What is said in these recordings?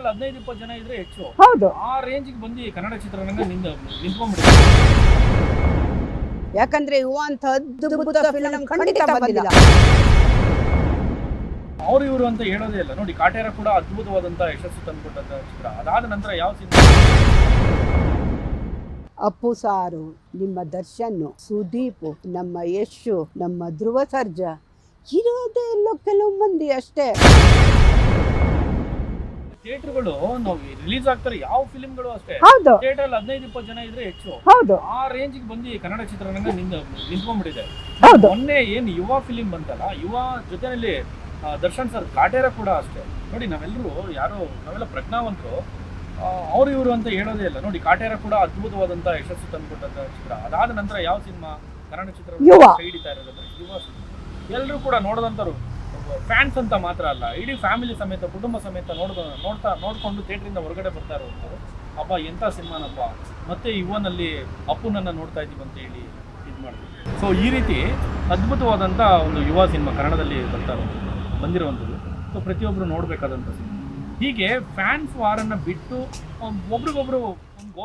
Theatre 15-20 ಜನ ಇದ್ರೆ ಹೆಚ್ಚು. ಹೌದು. ಆ ರೇಂಜ್ಗೆ ಬಂದು ಕನ್ನಡ ಚಿತ್ರರಂಗ ನಿಂತ್ಕೊಂಡ್ಬಿಟ್ಟಿದೆ. ಯಾಕಂದ್ರೆ ಯುವ ಅಂತ ಅದ್ಭುತ ಫಿಲಂ ಖಂಡಿತ ಬಂದಿಲ್ಲ. ಅವ್ರು ಇವರು ಅಂತ ಹೇಳೋದೇ ಇಲ್ಲ. ನೋಡಿ, ಕಾಟೇರ ಕೂಡ ಅದ್ಭುತವಾದಂತ ಯಶಸ್ಸು ತಂದುಕೊಟ್ಟಂತ ಚಿತ್ರ. ಅದಾದ ನಂತರ ಯಾವ ಸಿನಿಮಾ? ಅಪ್ಪು ಸಾರು, ನಿಮ್ಮ ದರ್ಶನ್, ಸುದೀಪ್, ನಮ್ಮ ಯಶು, ನಮ್ಮ ಧ್ರುವ ಸರ್ಜಾ, ಇರೋದೇ ಎಲ್ಲೋ ಕೆಲವು ಮಂದಿ ಅಷ್ಟೇ. ಥಿಯೇಟರ್ಗಳು ನಾವು ರಿಲೀಸ್ ಆಗ್ತಾರೆ ಯಾವ ಫಿಲ್ಮ್ಗಳು ಅಷ್ಟೇ. ಹೌದು. ಥಿಯೇಟರ್ 15-20 ಜನ ಇದ್ರೆ ಹೆಚ್ಚು. ಹೌದು. ಆ ರೇಂಜ್ಗೆ ಬಂದು ಕನ್ನಡ ಚಿತ್ರರಂಗ ನಿಂತ್ಕೊಂಡ್ಬಿಟ್ಟಿದೆ. ಹೌದು. ಮೊನ್ನೆ ಏನ್ ಯುವ ಫಿಲಿಂ ಬಂತಲ್ಲ, ಯುವ ಜೊತೆಯಲ್ಲಿ ದರ್ಶನ್ ಸರ್, ಕಾಟೇರ ಕೂಡ ಅಷ್ಟೇ. ನೋಡಿ, ನಾವೆಲ್ಲ ಪ್ರಜ್ಞಾವಂತರು. ಅವ್ರು ಇವರು ಅಂತ ಹೇಳೋದೇ ಇಲ್ಲ. ನೋಡಿ, ಕಾಟೇರ ಕೂಡ ಅದ್ಭುತವಾದಂತ ಯಶಸ್ಸು ತಂದುಕೊಟ್ಟಂತ ಚಿತ್ರ. ಅದಾದ ನಂತರ ಯಾವ ಸಿನಿಮಾ ಕನ್ನಡ ಚಿತ್ರ ಕೈ ಹಿಡಿತಾ ಇರೋದಂದ್ರೆ ಯುವ. ಎಲ್ಲರೂ ಕೂಡ ನೋಡೋದಂತರು ಫ್ಯಾನ್ಸ್ ಅಂತ ಮಾತ್ರ ಅಲ್ಲ, ಇಡೀ ಫ್ಯಾಮಿಲಿ ಸಮೇತ, ಕುಟುಂಬ ಸಮೇತ ನೋಡ್ಕೊಂಡು ಥಿಯೇಟ್ರಿಂದ ಹೊರಗಡೆ ಬರ್ತಾ ಇರೋದು. ಅಪ್ಪ ಎಂಥ ಸಿನಿಮಾನಪ್ಪ, ಮತ್ತೆ ಯುವನಲ್ಲಿ ಅಪ್ಪುನನ್ನ ನೋಡ್ತಾ ಇದ್ದೀವಿ ಅಂತ ಹೇಳಿ ಇದು ಮಾಡ್ತೀವಿ. ಸೊ ಈ ರೀತಿ ಅದ್ಭುತವಾದಂಥ ಒಂದು ಯುವ ಸಿನಿಮಾ ಕನ್ನಡದಲ್ಲಿ ಬಂದಿರುವಂಥದ್ದು. ಸೊ ಪ್ರತಿಯೊಬ್ಬರು ನೋಡಬೇಕಾದಂಥ ಸಿನಿಮಾ. ಹೀಗೆ ಫ್ಯಾನ್ಸ್ ವಾರನ್ನು ಬಿಟ್ಟು ಒಬ್ರಿಗೊಬ್ರು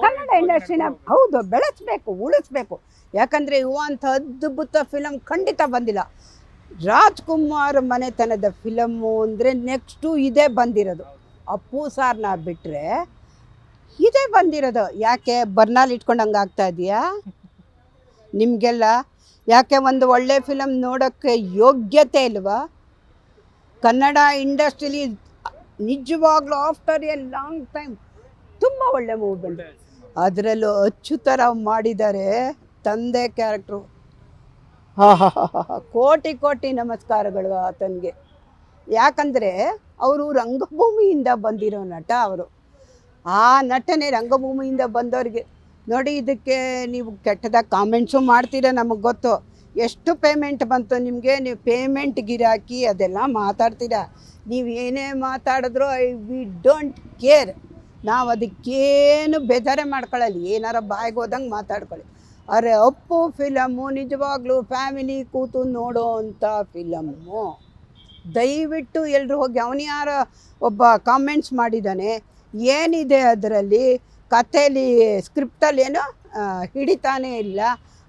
ಕನ್ನಡ ಇಂಡಸ್ಟ್ರಿನ ಹೌದು ಬೆಳೆಸಬೇಕು, ಉಳಿಸ್ಬೇಕು. ಯಾಕಂದರೆ ಯುವ ಅಂತ ಅದ್ಭುತ ಫಿಲಮ್ ಖಂಡಿತ ಬಂದಿಲ್ಲ. ರಾಜ್ಕುಮಾರ್ ಮನೆತನದ ಫಿಲಮ್ಮು ಅಂದರೆ ನೆಕ್ಸ್ಟು ಇದೇ ಬಂದಿರೋದು. ಅಪ್ಪು ಸಾರ್ನ ಬಿಟ್ಟರೆ ಇದೇ ಬಂದಿರೋದು. ಯಾಕೆ ಬರ್ನಾಲ್ ಇಟ್ಕೊಂಡು ಹಂಗೆ ಆಗ್ತಾ ಇದೆಯಾ ನಿಮಗೆಲ್ಲ? ಯಾಕೆ ಒಂದು ಒಳ್ಳೆ ಫಿಲಮ್ ನೋಡೋಕ್ಕೆ ಯೋಗ್ಯತೆ ಇಲ್ವಾ? ಕನ್ನಡ ಇಂಡಸ್ಟ್ರಿಲಿ ನಿಜವಾಗ್ಲೂ ಆಫ್ಟರ್ ಎ ಲಾಂಗ್ ಟೈಮ್ ತುಂಬ ಒಳ್ಳೆ ಮೂವಿ ಬಂದಿದೆ. ಅದರಲ್ಲೂ ಅಚ್ಚುತರಾವ್ ಮಾಡಿದ್ದಾರೆ ತಂದೆ ಕ್ಯಾರೆಕ್ಟ್ರು. ಕೋಟಿ ಕೋಟಿ ನಮಸ್ಕಾರಗಳು ಆತನಿಗೆ. ಯಾಕಂದರೆ ಅವರು ರಂಗಭೂಮಿಯಿಂದ ಬಂದಿರೋ ನಟ. ಅವರು ಆ ನಟನೆ ರಂಗಭೂಮಿಯಿಂದ ಬಂದವ್ರಿಗೆ ನೋಡಿ. ಇದಕ್ಕೆ ನೀವು ಕೆಟ್ಟದಾಗಿ ಕಾಮೆಂಟ್ಸು ಮಾಡ್ತೀರ, ನಮಗೆ ಗೊತ್ತು. ಎಷ್ಟು ಪೇಮೆಂಟ್ ಬಂತು ನಿಮಗೆ? ನೀವು ಪೇಮೆಂಟ್ ಗಿರಾಕಿ ಅದೆಲ್ಲ ಮಾತಾಡ್ತೀರಾ. ನೀವು ಏನೇ ಮಾತಾಡಿದ್ರು ವಿ ಡೋಂಟ್ ಕೇರ್. ನಾವು ಅದಕ್ಕೇನು ಬೇಜಾರೇ ಮಾಡ್ಕೊಳ್ಳಲ್ಲ. ಏನಾರ ಬಾಯಿಗೆ ಹೋದಂಗೆ ಮಾತಾಡ್ಕೊಳ್ಳಿ. ಅರೆ ಅಪ್ಪು ಫಿಲಮ್ಮು ನಿಜವಾಗ್ಲೂ ಫ್ಯಾಮಿಲಿ ಕೂತು ನೋಡೋ ಅಂಥ ಫಿಲಮ್ಮು. ದಯವಿಟ್ಟು ಎಲ್ಲರೂ ಹೋಗಿ, ಅವನು ಯಾರೋ ಒಬ್ಬ ಕಾಮೆಂಟ್ಸ್ ಮಾಡಿದ್ದಾನೆ, ಏನಿದೆ ಅದರಲ್ಲಿ ಕಥೆಯಲ್ಲಿ ಸ್ಕ್ರಿಪ್ಟಲ್ಲಿ ಏನೋ ಹಿಡಿತಾನೇ ಇಲ್ಲ.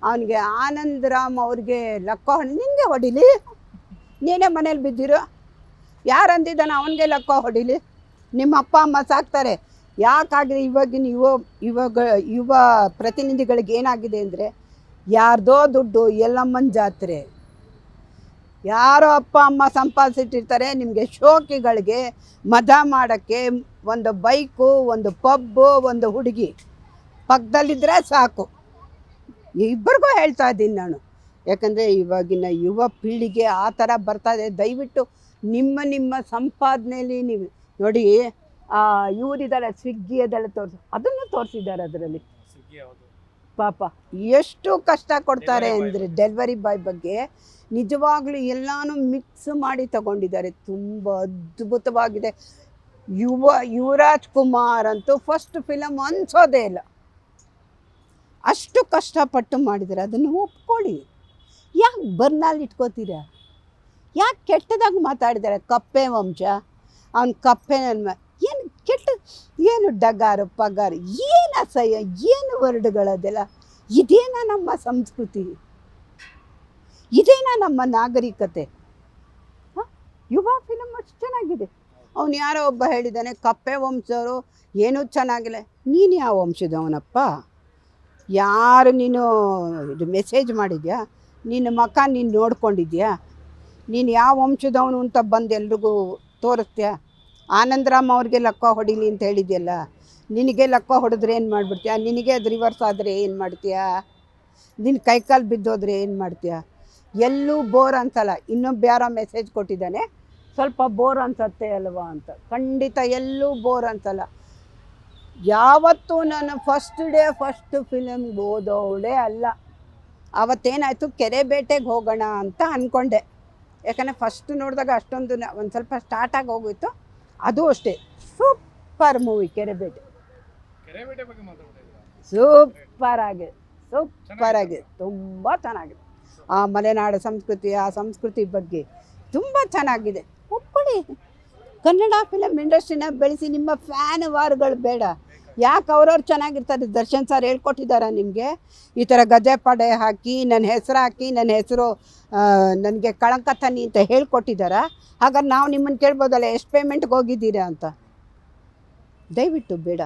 ಅವನಿಗೆ ಆನಂದ್ ರಾಮ್ ಅವ್ರಿಗೆ ಲಕ್ಕ ನಿನಗೆ ಹೊಡಿಲಿ, ನೀನೇ ಮನೇಲಿ ಬಿದ್ದಿರೋ. ಯಾರು ಅಂದಿದ್ದಾನೆ ಅವನಿಗೆ ಲಕ್ಕ ಹೊಡಿಲಿ? ನಿಮ್ಮ ಅಪ್ಪ ಅಮ್ಮ ಸಾಕ್ತಾರೆ. ಯಾಕಾಗಿದೆ ಇವಾಗಿನ ಯುವ ಪ್ರತಿನಿಧಿಗಳಿಗೆ ಏನಾಗಿದೆ ಅಂದರೆ, ಯಾರ್ದೋ ದುಡ್ಡು ಎಲ್ಲಮ್ಮನ ಜಾತ್ರೆ, ಯಾರೋ ಅಪ್ಪ ಅಮ್ಮ ಸಂಪಾದಿಸಿಟ್ಟಿರ್ತಾರೆ. ನಿಮಗೆ ಶೋಕಿಗಳಿಗೆ ಮಜಾ ಮಾಡೋಕ್ಕೆ ಒಂದು ಬೈಕು, ಒಂದು ಪಬ್ಬು, ಒಂದು ಹುಡುಗಿ ಪಕ್ಕದಲ್ಲಿದ್ದರೆ ಸಾಕು. ಇಬ್ಬರಿಗೂ ಹೇಳ್ತಾ ಇದ್ದೀನಿ ನಾನು. ಯಾಕಂದರೆ ಇವಾಗಿನ ಯುವ ಪೀಳಿಗೆ ಆ ಥರ ಬರ್ತಾಯಿದೆ. ದಯವಿಟ್ಟು ನಿಮ್ಮ ಸಂಪಾದನೆಯಲ್ಲಿ ನೀವು ನೋಡಿ. ಇವರಿದ್ದಾರೆ ಸ್ವಿಗ್ಗಿ ಅದೆಲ್ಲ ಅದನ್ನು ತೋರಿಸಿದ್ದಾರೆ. ಅದರಲ್ಲಿ ಪಾಪ ಎಷ್ಟು ಕಷ್ಟ ಕೊಡ್ತಾರೆ ಅಂದರೆ ಡೆಲಿವರಿ ಬಾಯ್ ಬಗ್ಗೆ ನಿಜವಾಗ್ಲೂ ಎಲ್ಲನೂ ಮಿಕ್ಸ್ ಮಾಡಿ ತಗೊಂಡಿದ್ದಾರೆ. ತುಂಬ ಅದ್ಭುತವಾಗಿದೆ. ಯುವರಾಜ್ ಕುಮಾರ್ ಅಂತೂ ಫಸ್ಟ್ ಫಿಲಮ್ ಅನಿಸೋದೇ ಇಲ್ಲ, ಅಷ್ಟು ಕಷ್ಟಪಟ್ಟು ಮಾಡಿದ್ದಾರೆ. ಅದನ್ನು ಒಪ್ಕೊಳ್ಳಿ. ಯಾಕೆ ಬರ್ನಾಲ್ ಇಟ್ಕೋತೀರ? ಯಾಕೆ ಕೆಟ್ಟದಾಗಿ ಮಾತಾಡಿದ್ದಾರೆ? ಕಪ್ಪೆ ವಂಶ, ಅವನ ಕಪ್ಪೆ ನನ್ನ ಏನು ಕೆಟ್ಟ, ಏನು ಡಗಾರು ಪಗಾರು, ಏನು ಅಸಹ್ಯ, ಏನು ವರ್ಡ್ಗಳದೆಲ್ಲ. ಇದೇನಾ ನಮ್ಮ ಸಂಸ್ಕೃತಿ? ಇದೇನಾ ನಮ್ಮ ನಾಗರಿಕತೆ? ಯುವ ಫಿಲಮ್ ಅಷ್ಟು ಚೆನ್ನಾಗಿದೆ. ಅವನು ಯಾರೋ ಒಬ್ಬ ಹೇಳಿದ್ದಾನೆ, ಕಪ್ಪೆ ವಂಶವರು ಏನೂ ಚೆನ್ನಾಗಿಲ್ಲ. ನೀನು ಯಾವ ವಂಶದವನಪ್ಪ? ಯಾರು ನೀನು ಇದು ಮೆಸೇಜ್ ಮಾಡಿದ್ಯಾ? ನಿನ್ನ ಮಕ ನೀನು ನೋಡ್ಕೊಂಡಿದ್ಯಾ? ನೀನು ಯಾವ ವಂಶದವನು ಅಂತ ಬಂದು ಎಲ್ರಿಗೂ ತೋರಿಸ್ತೀಯಾ? ಆನಂದರಾಮ್ ಅವ್ರಿಗೆ ಲಕ್ಕ ಹೊಡಿಲಿ ಅಂತ ಹೇಳಿದ್ಯಲ್ಲ, ನಿನಗೆ ಲಕ್ಕ ಹೊಡೆದ್ರೆ ಏನು ಮಾಡಿಬಿಡ್ತೀಯ? ನಿನಗೆ ಅದು ರಿವರ್ಸ್ ಆದರೆ ಏನು ಮಾಡ್ತೀಯಾ? ನಿನ್ನ ಕೈಕಾಲು ಬಿದ್ದೋದ್ರೆ ಏನು ಮಾಡ್ತೀಯಾ? ಎಲ್ಲೂ ಬೋರ್ ಅನ್ಸಲ್ಲ. ಇನ್ನೊಬ್ಬ ಯಾರೋ ಮೆಸೇಜ್ ಕೊಟ್ಟಿದ್ದಾನೆ, ಸ್ವಲ್ಪ ಬೋರ್ ಅನ್ಸತ್ತೆ ಅಲ್ವಾ ಅಂತ. ಖಂಡಿತ ಎಲ್ಲೂ ಬೋರ್ ಅನ್ಸಲ್ಲ. ಯಾವತ್ತೂ ನಾನು ಫಸ್ಟ್ ಫಿಲಮ್ಗೆ ಹೋದವಳೇ ಅಲ್ಲ. ಅವತ್ತೇನಾಯಿತು, ಕೆರೆ ಬೇಟೆಗೆ ಹೋಗೋಣ ಅಂತ ಅಂದ್ಕೊಂಡೆ. ಯಾಕಂದರೆ ಫಸ್ಟ್ ನೋಡಿದಾಗ ಅಷ್ಟೊಂದು ಒಂದು ಸ್ವಲ್ಪ ಸ್ಟಾರ್ಟಾಗಿ ಹೋಗಿತ್ತು. ಅದು ಅಷ್ಟೇ ಸೂಪರ್ ಮೂವಿ ಕೆರೆ ಬೇಟೆ. ಸೂಪರ್ ಆಗಿದೆ, ತುಂಬ ಚೆನ್ನಾಗಿದೆ. ಆ ಮಲೆನಾಡು ಸಂಸ್ಕೃತಿ, ಆ ಸಂಸ್ಕೃತಿ ಬಗ್ಗೆ ತುಂಬ ಚೆನ್ನಾಗಿದೆ. ಒಪ್ಕೊಳ್ಳಿ, ಕನ್ನಡ ಫಿಲಮ್ ಇಂಡಸ್ಟ್ರಿನ ಬೆಳೆಸಿ. ನಿಮ್ಮ ಫ್ಯಾನ್ ವಾರ್ಗಳು ಬೇಡ. ಯಾಕೆ ಅವ್ರವ್ರು ಚೆನ್ನಾಗಿರ್ತಾರೆ? ದರ್ಶನ್ ಸರ್ ಹೇಳ್ಕೊಟ್ಟಿದ್ದಾರ ನಿಮಗೆ? ಈ ಥರ ಗಜೆ ಪಡೆ ಹಾಕಿ ನನ್ನ ಹೆಸರು ಹಾಕಿ ನನ್ನ ಹೆಸರು ನನಗೆ ಕಳಂಕ ತನ್ನಿ ಅಂತ ಹೇಳ್ಕೊಟ್ಟಿದ್ದಾರಾ? ಹಾಗಾದ್ರೆ ನಾವು ನಿಮ್ಮನ್ನು ಕೇಳ್ಬೋದಲ್ಲ ಎಷ್ಟು ಪೇಮೆಂಟ್ಗೆ ಹೋಗಿದ್ದೀರಾ ಅಂತ. ದಯವಿಟ್ಟು ಬೇಡ.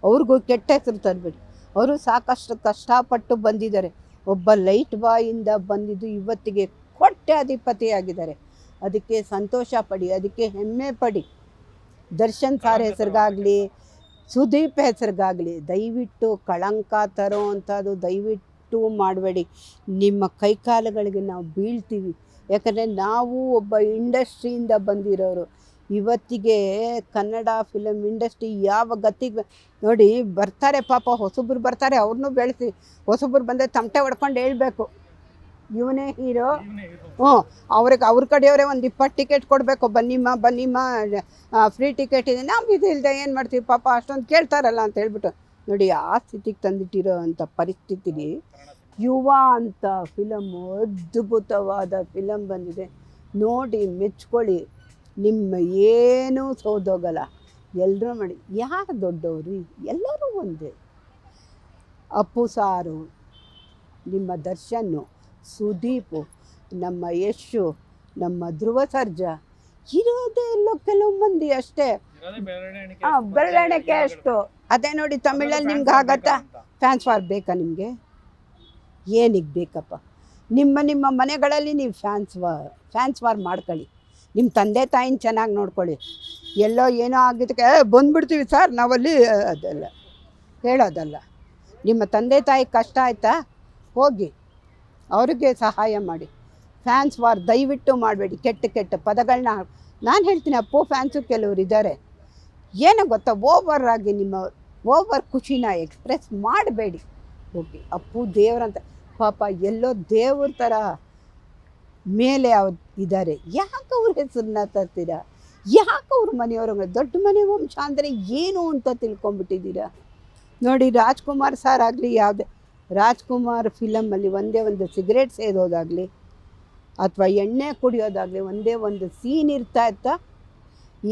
ಅವ್ರಿಗೂ ಕೆಟ್ಟ ಹೆಸರು ತರಬೇಡಿ. ಅವರು ಸಾಕಷ್ಟು ಕಷ್ಟಪಟ್ಟು ಬಂದಿದ್ದಾರೆ. ಒಬ್ಬ ಲೈಟ್ ಬಾಯಿಂದ ಬಂದಿದ್ದು ಇವತ್ತಿಗೆ ಕೋಟ್ಯಾಧಿಪತಿಯಾಗಿದ್ದಾರೆ. ಅದಕ್ಕೆ ಸಂತೋಷ ಪಡಿ, ಅದಕ್ಕೆ ಹೆಮ್ಮೆ ಪಡಿ. ದರ್ಶನ್ ಸಾರ್ ಹೆಸರಿಗಾಗಲಿ ಸುದೀಪ್ ಹೆಸರಿಗಾಗಲಿ ದಯವಿಟ್ಟು ಕಳಂಕ ತರೋ ಅಂಥದ್ದು ದಯವಿಟ್ಟು ಮಾಡಬೇಡಿ. ನಿಮ್ಮ ಕೈಕಾಲುಗಳಿಗೆ ನಾವು ಬೀಳ್ತೀವಿ. ಯಾಕಂದರೆ ನಾವು ಒಬ್ಬ ಇಂಡಸ್ಟ್ರಿಯಿಂದ ಬಂದಿರೋರು. ಇವತ್ತಿಗೆ ಕನ್ನಡ ಫಿಲಮ್ ಇಂಡಸ್ಟ್ರಿ ಯಾವ ಗತಿಗೆ ನೋಡಿ ಬರ್ತಾರೆ ಪಾಪ, ಹೊಸಬ್ರು ಬರ್ತಾರೆ, ಅವ್ರನ್ನೂ ಬೆಳೆಸಿ. ಹೊಸಬ್ರು ಬಂದರೆ ತಮಟೆ ಹೊಡ್ಕೊಂಡು ಹೇಳ್ಬೇಕು ಇವನೇ ಹೀರೋ. ಅವ್ರ ಕಡೆಯವರೇ ಒಂದು 20 ಟಿಕೆಟ್ ಕೊಡಬೇಕು, ಬನ್ನಿಮ್ಮ ಫ್ರೀ ಟಿಕೆಟ್ ಇದೆ. ನಾವು ಇದು ಇಲ್ಲದೆ ಏನು ಮಾಡ್ತೀವಿ ಪಾಪ, ಅಷ್ಟೊಂದು ಕೇಳ್ತಾರಲ್ಲ ಅಂತ ಹೇಳ್ಬಿಟ್ಟು. ನೋಡಿ ಆ ಸ್ಥಿತಿಗೆ ತಂದಿಟ್ಟಿರೋ ಅಂಥ ಪರಿಸ್ಥಿತಿಲಿ ಯುವ ಅಂತ ಫಿಲಮ್ಮು ಅದ್ಭುತವಾದ ಫಿಲಮ್ ಬಂದಿದೆ. ನೋಡಿ ಮೆಚ್ಕೊಳ್ಳಿ. ನಿಮ್ಮ ಏನೂ ಸೋದೋಗಲ್ಲ. ಎಲ್ಲರೂ ಮಾಡಿ. ಯಾರು ದೊಡ್ಡವರು? ಎಲ್ಲರೂ ಒಂದೇ. ಅಪ್ಪು ಸಾರು, ನಿಮ್ಮ ದರ್ಶನ್ನು, ಸುದೀಪು, ನಮ್ಮ ಯಶು, ನಮ್ಮ ಧ್ರುವ ಸರ್ಜಾ, ಇರೋದೇ ಎಲ್ಲೋ ಕೆಲವು ಮಂದಿ ಅಷ್ಟೇ. ಬೆರಳೆಣಿಕೆ ಅಷ್ಟು. ಅದೇ ನೋಡಿ ತಮಿಳಲ್ಲಿ ನಿಮ್ಗೆ ಆಗತ್ತಾ? ಫ್ಯಾನ್ಸ್ ವಾರ್ ಬೇಕಾ ನಿಮಗೆ? ಏನಿಗೆ ಬೇಕಪ್ಪ? ನಿಮ್ಮ ಮನೆಗಳಲ್ಲಿ ನೀವು ಫ್ಯಾನ್ಸ್ ವಾರ್ ಮಾಡ್ಕೊಳ್ಳಿ. ನಿಮ್ಮ ತಂದೆ ತಾಯಿನ ಚೆನ್ನಾಗಿ ನೋಡ್ಕೊಳ್ಳಿ. ಎಲ್ಲೋ ಏನೋ ಆಗಿದ್ದಕ್ಕೆ ಬಂದುಬಿಡ್ತೀವಿ ಸರ್ ನಾವಲ್ಲಿ, ಅದೆಲ್ಲ ಹೇಳೋದಲ್ಲ. ನಿಮ್ಮ ತಂದೆ ತಾಯಿ ಕಷ್ಟ ಆಯಿತಾ, ಹೋಗಿ ಅವ್ರಿಗೆ ಸಹಾಯ ಮಾಡಿ. ಫ್ಯಾನ್ಸ್ ವಾರ್ ದಯವಿಟ್ಟು ಮಾಡಬೇಡಿ. ಕೆಟ್ಟ ಪದಗಳನ್ನ ನಾನು ಹೇಳ್ತೀನಿ. ಅಪ್ಪು ಫ್ಯಾನ್ಸು ಕೆಲವರು ಇದ್ದಾರೆ. ಏನೋ ಗೊತ್ತಾ, ಓವರ್ ಖುಷಿನ ಎಕ್ಸ್ಪ್ರೆಸ್ ಮಾಡಬೇಡಿ. ಹೋಗಿ ಅಪ್ಪು ದೇವ್ರಂತ ಪಾಪ ಎಲ್ಲೋ ದೇವ್ರ ಥರ ಮೇಲೆ ಇದ್ದಾರೆ. ಯಾಕೆ ಅವ್ರ ಹೆಸರನ್ನ ತರ್ತೀರಾ? ಯಾಕೆ ಅವ್ರ ಮನೆಯವರು? ದೊಡ್ಡ ಮನೆ ವಂಶ ಅಂದರೆ ಏನು ಅಂತ ತಿಳ್ಕೊಂಬಿಟ್ಟಿದ್ದೀರಾ? ನೋಡಿ ರಾಜ್ಕುಮಾರ್ ಸಾರ್ ಆಗಲಿ, ಯಾವುದೇ ರಾಜ್ಕುಮಾರ್ ಫಿಲಮಲ್ಲಿ ಒಂದೇ ಒಂದು ಸಿಗರೇಟ್ ಸೇದೋದಾಗಲಿ ಅಥವಾ ಎಣ್ಣೆ ಕುಡಿಯೋದಾಗಲಿ ಒಂದೇ ಒಂದು ಸೀನ್ ಇರ್ತಾ ಇತ್ತ.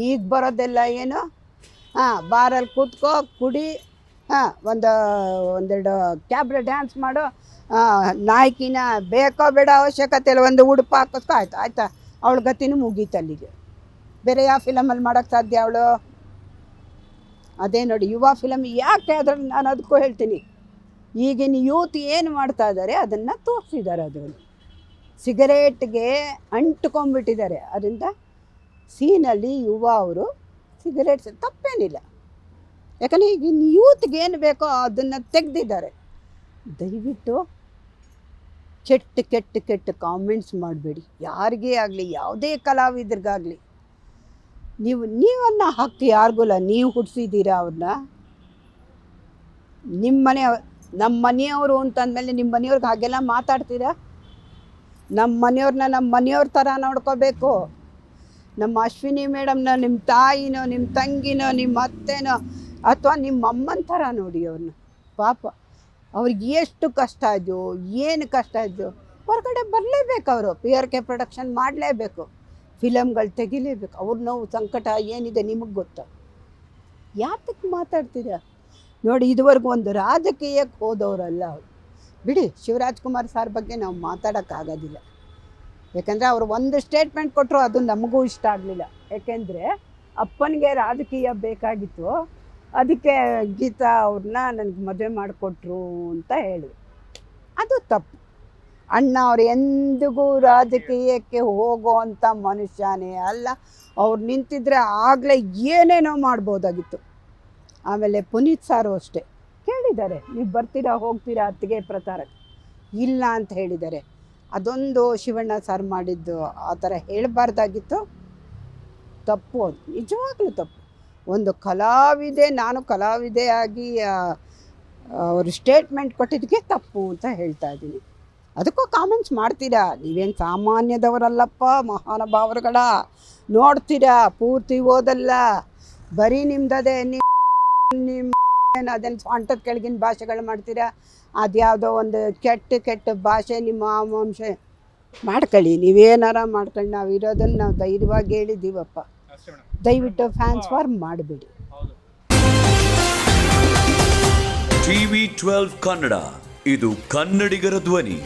ಈಗ ಬರೋದೆಲ್ಲ ಏನು, ಬಾರಲ್ಲಿ ಕೂತ್ಕೋ, ಕುಡಿ, ಒಂದೆರಡು ಕ್ಯಾಬ್ರೆ ಡ್ಯಾನ್ಸ್ ಮಾಡೋ, ನಾಯಕಿನ ಬೇಕೋ ಬೇಡ ಅವಶ್ಯಕತೆ ಇಲ್ಲ, ಒಂದು ಉಡುಪು ಹಾಕಿಸ್ಕೊ, ಆಯ್ತಾ ಅವಳ ಗತಿನೂ ಮುಗೀತು ಅಲ್ಲಿಗೆ. ಬೇರೆ ಯಾವ ಫಿಲಮಲ್ಲಿ ಮಾಡೋಕ್ಕೆ ಸಾಧ್ಯ ಅವಳು? ಅದೇ ನೋಡಿ ಯುವ ಫಿಲಮ್ ಯಾಕೆ ಅದ್ರಲ್ಲಿ ನಾನು ಅದಕ್ಕೂ ಹೇಳ್ತೀನಿ. ಈಗಿನ ಯೂತ್ ಏನು ಮಾಡ್ತಾ ಇದ್ದಾರೆ ಅದನ್ನು ತೋರಿಸಿದ್ದಾರೆ. ಅದರಲ್ಲಿ ಸಿಗರೇಟ್ಗೆ ಅಂಟ್ಕೊಂಡ್ಬಿಟ್ಟಿದ್ದಾರೆ. ಅದರಿಂದ ಸೀನಲ್ಲಿ ಯುವ ಅವರು ಸಿಗರೇಟ್ ತಪ್ಪೇನಿಲ್ಲ. ಯಾಕಂದರೆ ಈಗಿನ ಯೂತ್ಗೆ ಏನು ಬೇಕೋ ಅದನ್ನು ತೆಗೆದಿದ್ದಾರೆ. ದಯವಿಟ್ಟು ಕೆಟ್ಟ ಕಾಮೆಂಟ್ಸ್ ಮಾಡಬೇಡಿ. ಯಾರಿಗೇ ಆಗಲಿ, ಯಾವುದೇ ಕಲಾವಿದ್ರಿಗಾಗಲಿ. ನೀವನ್ನ ಹಾಕಿ ಯಾರಿಗೂ ನೀವು ಹುಟ್ಟಿಸಿದ್ದೀರಾ ಅವ್ರನ್ನ. ನಮ್ಮ ಮನೆಯವರು ಅಂತಂದಮೇಲೆ ನಿಮ್ಮ ಮನೆಯವ್ರಿಗೆ ಹಾಗೆಲ್ಲ ಮಾತಾಡ್ತೀರಾ? ನಮ್ಮ ಮನೆಯವ್ರ ಥರ ನೋಡ್ಕೋಬೇಕು. ನಮ್ಮ ಅಶ್ವಿನಿ ಮೇಡಮ್ನ ನಿಮ್ಮ ತಾಯಿನೋ, ನಿಮ್ಮ ತಂಗಿನೋ, ನಿಮ್ಮ ಅತ್ತೆನೋ ಅಥವಾ ನಿಮ್ಮ ಅಮ್ಮನ ಥರ ನೋಡಿ ಅವ್ರನ್ನ. ಪಾಪ ಅವ್ರಿಗೆ ಎಷ್ಟು ಕಷ್ಟ ಇದ್ದೋ, ಏನು ಕಷ್ಟ ಇದ್ದೋ, ಹೊರಗಡೆ ಬರಲೇಬೇಕು. ಅವರು PRK ಪ್ರೊಡಕ್ಷನ್ ಮಾಡಲೇಬೇಕು, ಫಿಲಮ್ಗಳು ತೆಗಿಲೇಬೇಕು. ಅವ್ರ ನೋವು ಸಂಕಟ ಏನಿದೆ ನಿಮಗೆ ಗೊತ್ತಾ? ಯಾತಕ್ಕೆ ಮಾತಾಡ್ತೀರಾ? ನೋಡಿ ಇದುವರೆಗೂ ಒಂದು ರಾಜಕೀಯಕ್ಕೆ ಹೋದವರಲ್ಲ ಅವರು. ಬಿಡಿ, ಶಿವರಾಜ್ಕುಮಾರ್ ಸಾರ್ ಬಗ್ಗೆ ನಾವು ಮಾತಾಡೋಕ್ಕಾಗೋದಿಲ್ಲ. ಯಾಕೆಂದರೆ ಅವರು ಒಂದು ಸ್ಟೇಟ್ಮೆಂಟ್ ಕೊಟ್ಟರು, ಅದು ನಮಗೂ ಇಷ್ಟ ಆಗಲಿಲ್ಲ. ಯಾಕೆಂದರೆ ಅಪ್ಪನಿಗೆ ರಾಜಕೀಯ ಬೇಕಾಗಿತ್ತು, ಅದಕ್ಕೆ ಗೀತಾ ಅವ್ರನ್ನ ನನಗೆ ಮದುವೆ ಮಾಡಿಕೊಟ್ರು ಅಂತ ಹೇಳಿ. ಅದು ತಪ್ಪು. ಅಣ್ಣ ಅವ್ರು ಎಂದಿಗೂ ರಾಜಕೀಯಕ್ಕೆ ಹೋಗೋ ಅಂಥ ಮನುಷ್ಯನೇ ಅಲ್ಲ. ಅವ್ರು ನಿಂತಿದ್ರೆ ಆಗಲೇ ಏನೇನೋ ಮಾಡ್ಬೋದಾಗಿತ್ತು. ಆಮೇಲೆ ಪುನೀತ್ ಸಾರು ಅಷ್ಟೇ ಕೇಳಿದ್ದಾರೆ, ನೀವು ಬರ್ತೀರಾ ಹೋಗ್ತೀರಾ ಅತ್ತಿಗೆ ಪ್ರಚಾರಕ್ಕೆ? ಇಲ್ಲ ಅಂತ ಹೇಳಿದ್ದಾರೆ. ಅದೊಂದು ಶಿವಣ್ಣ ಸಾರ್ ಮಾಡಿದ್ದು ಆ ಥರ ಹೇಳಬಾರ್ದಾಗಿತ್ತು. ತಪ್ಪು, ಅದು ನಿಜವಾಗ್ಲೂ ತಪ್ಪು. ಒಂದು ಕಲಾವಿದೆ, ನಾನು ಕಲಾವಿದೆ ಆಗಿ ಅವರು ಸ್ಟೇಟ್ಮೆಂಟ್ ಕೊಟ್ಟಿದ್ದಕ್ಕೆ ತಪ್ಪು ಅಂತ ಹೇಳ್ತಾ ಇದ್ದೀನಿ. ಅದಕ್ಕೂ ಕಾಮೆಂಟ್ಸ್ ಮಾಡ್ತೀರಾ. ನೀವೇನು ಸಾಮಾನ್ಯದವರಲ್ಲಪ್ಪ, ಮಹಾನುಭಾವರುಗಳ ನೋಡ್ತೀರಾ, ಪೂರ್ತಿ ಓದಲ್ಲ, ಬರೀ ನಿಮ್ದದೇ ನಿಮ್ಮ ಅದನ್ನು ಸ್ವಂಟದ ಕೆಳಗಿನ ಭಾಷೆಗಳು ಮಾಡ್ತೀರಾ. ಅದ್ಯಾವುದೋ ಒಂದು ಕೆಟ್ಟ ಭಾಷೆ ನಿಮ್ಮ ವಂಶ ಮಾಡ್ಕೊಳ್ಳಿ, ನೀವೇನಾರ ಮಾಡ್ಕೊಳ್ಳಿ. ನಾವು ಇರೋದನ್ನು ನಾವು ಧೈರ್ಯವಾಗಿ ಹೇಳಿದ್ದೀವಪ್ಪ. ಅಷ್ಟೇ ಮೇಡಮ್. ದಯವಿಟ್ಟು ಫ್ಯಾನ್ಸ್ ವಾರ್ ಮಾಡಬೇಡಿ. ಹೌದು. TV12 ಕನ್ನಡ, ಇದು ಕನ್ನಡಿಗರ ಧ್ವನಿ.